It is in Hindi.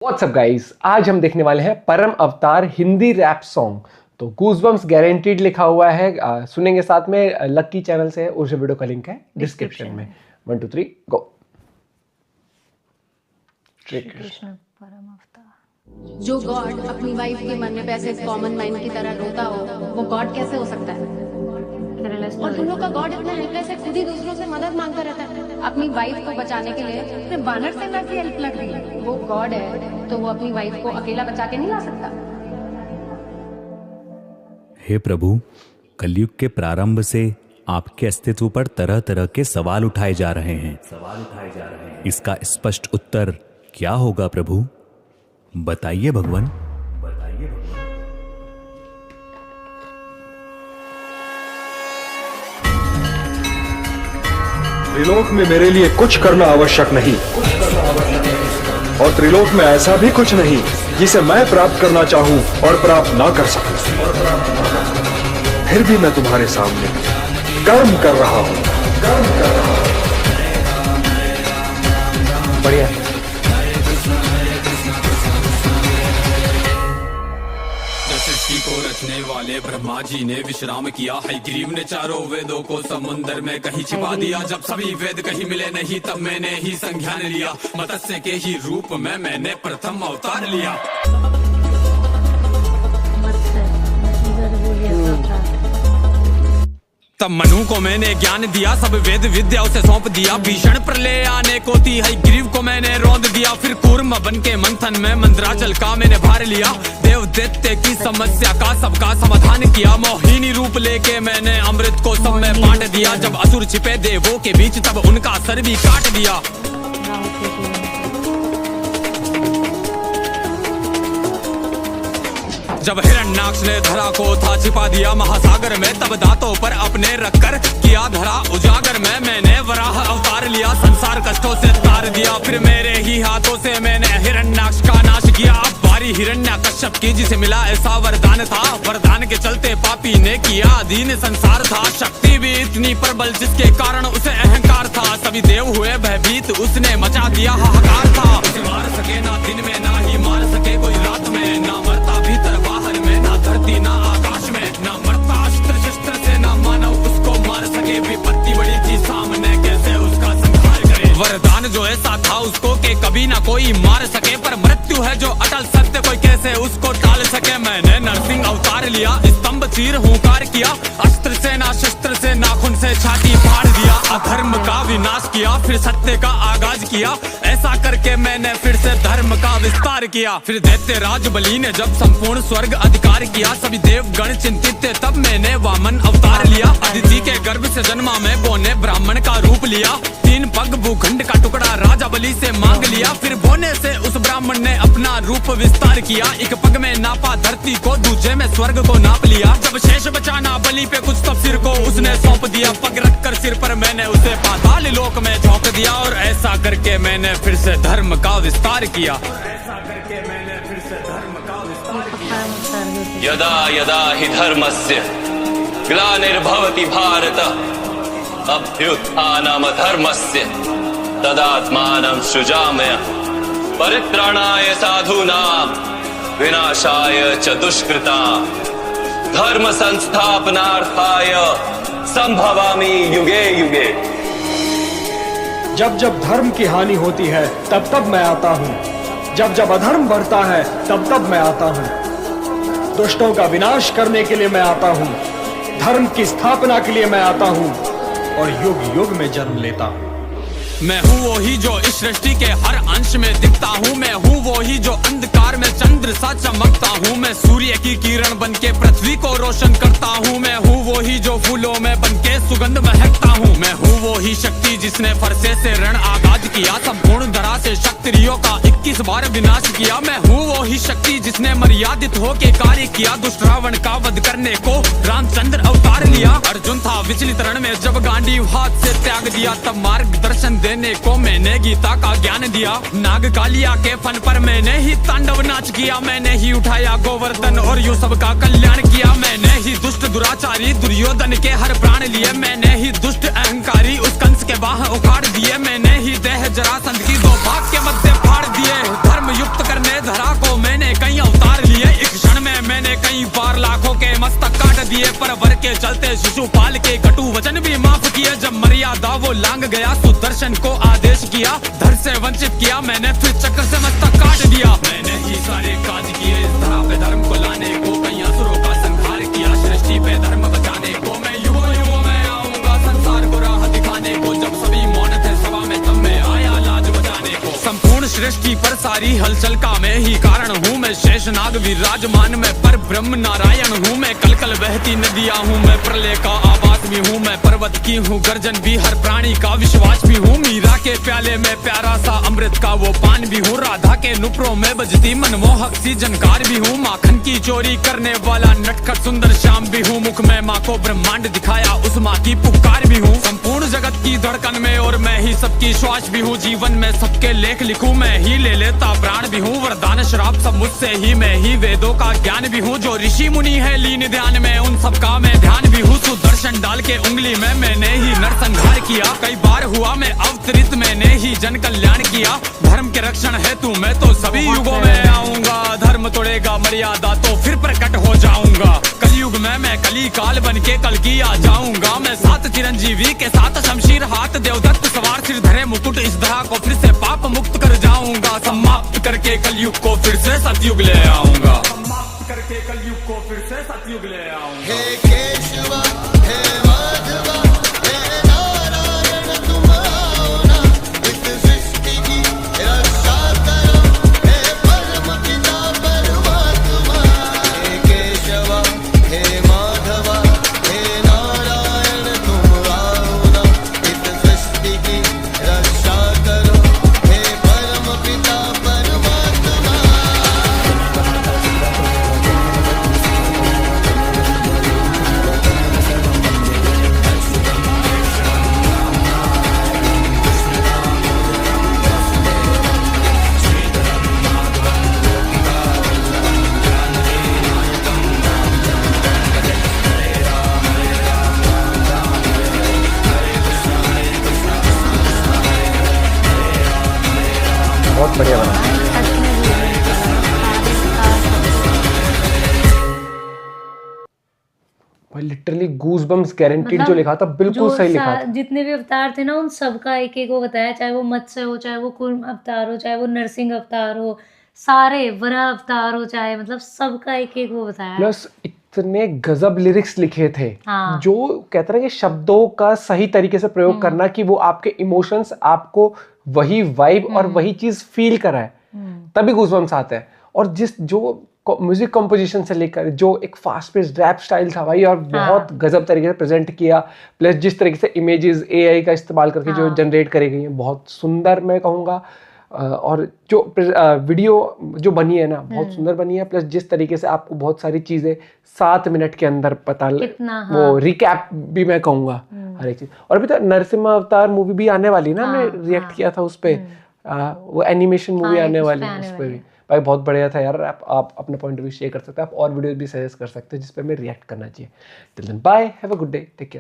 व्हाट्सअप गाइस, आज हम देखने वाले हैं परम अवतार हिंदी रैप सॉन्ग। तो गूज़बम्प्स गारंटीड लिखा हुआ है, सुनेंगे साथ में। लक्की चैनल से उस वीडियो का लिंक है डिस्क्रिप्शन में। 1 2 3 गो। कृष्ण परम अवतार। जो गॉड अपनी वाइफ के मरने पे ऐसे कॉमन मैन की तरह रोता हो, वो गॉड कैसे हो सकता है? और तुम लोग का गॉड इतना हेल्पलेस है, खुद ही दूसरों से मदद मांगता रहता है। अपनी वाइफ को बचाने के लिए उसने वानर सेना की हेल्प लग रही है। वो गॉड है तो वो अपनी वाइफ को अकेला बचा के नहीं ला सकता। हे प्रभु, कलयुग के प्रारंभ से आपके अस्तित्व पर तरह तरह के सवाल उठाए जा रहे हैं। इसका स्पष्ट उत्तर क्या होगा प्रभु? बताइए भगवान। त्रिलोक में मेरे लिए कुछ करना आवश्यक नहीं, और त्रिलोक में ऐसा भी कुछ नहीं जिसे मैं प्राप्त करना चाहूं और प्राप्त ना कर सकूं। फिर भी मैं तुम्हारे सामने कर्म कर रहा हूं। बढ़िया। सृष्टि को रचने वाले ब्रह्मा जी ने विश्राम किया है। ग्रीव ने चारों वेदों को समुद्र में कहीं छिपा दिया। जब सभी वेद कहीं मिले नहीं, तब मैंने ही संज्ञान लिया। मत्स्य के ही रूप में मैंने प्रथम अवतार लिया। तब मनु को मैंने ज्ञान दिया, सब वेद विद्या उसे सौंप दिया। भीषण प्रलय आने को थी है, ग्रीव को मैंने रौंद दिया। फिर कूर्म बन के मंथन में मंदराचल का मैंने भार लिया। देव दैत्य की समस्या का सबका समाधान किया। मोहिनी रूप लेके मैंने अमृत को सब में बांट दिया। जब असुर छिपे देवों के बीच, तब उनका सर भी काट दिया। जब हिरण्याक्ष ने धरा को था छिपा दिया महासागर में, तब दांतों पर अपने रखकर किया धरा उजागर में। मैंने वराह अवतार लिया, संसार कष्टों से तार दिया। फिर मेरे ही हाथों से मैंने हिरण्याक्ष का नाश किया। अब बारी हिरण्याकश्यप की, जिसे मिला ऐसा वरदान था। वरदान के चलते पापी ने किया अधीन संसार था। शक्ति भी इतनी प्रबल जिसके कारण उसे अहंकार था। सभी देव हुए भयभीत, उसने मचा दिया हाहाकार था। उसे मार सके ना दिन में, ना ही मार सके कोई रात में। ना मरता भीतर बाहर में, ना धरती ना आकाश में। ना मरता अस्त्र शस्त्र से, ना मानव उसको मार सके। विपत्ति बड़ी थी सामने, कैसे उसका संहार करे। वरदान जो ऐसा था उसको के कभी ना कोई मार सके। पर मृत्यु है जो अटल सत्य, कोई कैसे उसको टाल सके। मैंने नरसिंह अवतार लिया, स्तंभ चीर हुंकार किया। अस्त्र से ना शस्त्र से, नाखून से छाती फाड़ दिया। अधर्म का विनाश किया, फिर सत्य का आगाज किया। ऐसा करके मैंने फिर से धर्म का विस्तार किया। फिर दैत्य राज बलि ने जब संपूर्ण स्वर्ग अधिकार किया। सभी देवगण चिंतित थे, तब मैंने वामन अवतार लिया। अदिति के गर्भ से जन्मा मैं, बोने ब्राह्मण का रूप लिया। 3 पग भूखंड का टुकड़ा राजा बलि से मांग लिया। फिर बोने से उस ब्राह्मण ने अपना रूप विस्तार किया। एक पग में नापा धरती को, दूसरे में स्वर्ग को नाप लिया। जब शेष बचाना बलि पे कुछ, तब सिर को उसने सौंप दिया। पग रखकर सिर पर मैंने उसे पाताल लोक में झोंक दिया। और ऐसा करके मैंने फिर से धर्म का विस्तार किया। यदा यदा हि धर्मस्य ग्लानिर्भवति भारत, अभ्युत्थानम् धर्मस्य तदात्मानं सृजाम्यहम्। परित्राणाय साधूनां विनाशाय च दुष्कृतां, धर्म संस्थापनार्थाय संभवामि युगे युगे। जब जब धर्म की हानि होती है, तब तब मैं आता हूँ। जब जब अधर्म बढ़ता है, तब तब मैं आता हूँ। दुष्टों का विनाश करने के लिए मैं आता हूँ। धर्म की स्थापना के लिए मैं आता हूँ, और युग युग में जन्म लेता हूँ। मैं हूँ वही जो इस सृष्टि के हर अंश में दिखता हूँ। मैं हूँ वही जो अंधकार में चंद्र सा चमकता हूँ। मैं सूर्य की किरण बन के पृथ्वी को रोशन करता हूँ। मैं हूँ वही जो फूलों में बन के सुगंध महकता हूँ। मैं हूँ वही शक्ति जिसने फरसे से रण आगाज किया। संपूर्ण धरा से क्षत्रियों का 21 बार विनाश किया। मैं हूँ वही शक्ति जिसने मर्यादित होके कार्य किया। दुष्ट रावण का वध करने को रामचंद्र अवतार लिया। अर्जुन था विचलित रण में, जब गांडीव हाथ से त्याग दिया। तब मार्गदर्शन देने को मैंने गीता का ज्ञान दिया। नाग कालिया के फन पर मैंने ही तांडव नाच किया। मैंने ही उठाया गोवर्धन और यू सब का कल्याण किया। मैंने ही दुष्ट दुराचारी दुर्योधन के हर प्राण लिए। मैंने ही दुष्ट अहंकारी उस कंस के बाह उखाड़ दिए। मैंने ही देह जरासंध की 2 भाग के मध्य फाड़ दिए। धर्म युक्त करने धरा को मैंने कई अवतार लिए, एक क्षण में मैंने कई बार लाखों के मस्तक काट दिए, पर वर के चलते शिशुपाल के कटु वचन भी माफ किए। जब मर्यादा वो लांग गया सुदर्शन को आदेश किया, धर से वंचित किया मैंने फिर चक्र से मस्तक काट दिया। मैंने ही सारे काज किए इस धरा पे धर्म को लाने को, कई असुरों का संहार किया सृष्टि पे धर्म बचाने को। मैं युगों युगों में आऊंगा संसार को राह दिखाने को, जब सभी मौन थे सभा में तब मैं आया लाज बचाने को। संपूर्ण सृष्टि पर सारी हलचल का मैं ही कारण हूँ, मैं शेषनाग विराजमान में पर ब्रह्म नारायण हूँ। मैं कल कल बहती नदियाँ हूँ, मैं प्रलय का आवाज भी हूँ, मैं पर्वत की हूँ गर्जन भी, हर प्राणी का विश्वास भी हूँ। मीरा के प्याले में प्यारा सा अमृत का वो पान भी हूँ, राधा के नुपुरों में बजती मनमोहक सी जनकार भी हूँ। माखन की चोरी करने वाला नटखट सुंदर श्याम भी हूँ, मुख में माँ को ब्रह्मांड दिखाया उस माँ की पुकार भी हूँ। संपूर्ण जगत की धड़कन में और मैं ही सबकी श्वास भी हूँ, जीवन में सबके लेख लिखूं मैं ही ले लेता प्राण भी हूँ। वरदान श्राप सब मुझसे ही, मैं ही वेदों का ज्ञान भी हूँ। जो ऋषि मुनि है लीन ध्यान में उन सबका मैं ध्यान भी हूँ। सुदर्शन डाल के उंगली में मैंने ही नरसंहार किया, कई बार हुआ मैं अवतरित मैंने ही जन कल्याण किया। धर्म के रक्षण हेतु मैं तो सभी युगों में आऊंगा, धर्म तोड़ेगा मर्यादा तो फिर प्रकट हो जाऊंगा। कलयुग में मैं कली काल बन के कल की आ जाऊंगा। मैं 7 चिरंजीवी के साथ शमशीर हाथ देवदत्त सवार सिर धरे मुकुट इस धरा को फिर से पाप मुक्त कर जाऊंगा। समाप्त करके कलयुग को फिर से सतयुग ले आऊंगा, समाप्त करके कलयुग को फिर से सतयुग ले आऊंगा। हे केशवा हे माधवा हे नारायण तुम आओ ना, इस सृष्टि की रक्षा करो हे परम पिता परमात्मा। हे केशवा हे माधवा हे नारायण तुम आओ ना, इस सृष्टि की रक्षा करो हे परम पिता परमात्मा। बहुत बढ़िया बना। सच में भाई लिटरली गूज बम्स गारंटीड, मतलब जो लिखा था बिल्कुल जो सही लिखा था। जितने भी अवतार थे ना उन सबका एक एक वो बताया, चाहे वो मत्स्य हो, चाहे वो कूर्म अवतार हो, चाहे वो नरसिंह अवतार हो, सारे वराह अवतार हो, चाहे मतलब सबका एक एक वो बताया। प्लस इतने गजब लिरिक्स लिखे थे, हाँ। जो कहते हैं कि शब्दों का सही तरीके से प्रयोग करना कि वो आपके इमोशंस, आपको वही वाइब और वही चीज फील कराए, तभी गूज़बम्स आते हैं। और जो म्यूजिक कंपोजिशन से लेकर जो एक फास्ट पेस रैप स्टाइल था भाई, और बहुत गजब तरीके से प्रेजेंट किया, प्लस जिस तरीके से इमेजेस एआई का इस्तेमाल करके जो जनरेट करे गई हैं, बहुत सुंदर मैं कहूँगा। और जो वीडियो जो बनी है ना, बहुत सुंदर बनी है। प्लस जिस तरीके से आपको बहुत सारी चीजें 7 मिनट के अंदर पता वो रिकैप भी मैं कहूँगा हर एक चीज। और अभी तो नरसिम्हा अवतार मूवी भी आने वाली ना, हमने रिएक्ट किया था उस पे, वो एनिमेशन मूवी आने वाली है उस पे भी। भाई बहुत बढ़िया था यार। आप अपना पॉइंट ऑफ व्यू शेयर कर सकते हैं, आप और वीडियोस भी सजेस्ट कर सकते हैं जिस पे हमें रिएक्ट करना चाहिए। Till then bye, have a good day, take care.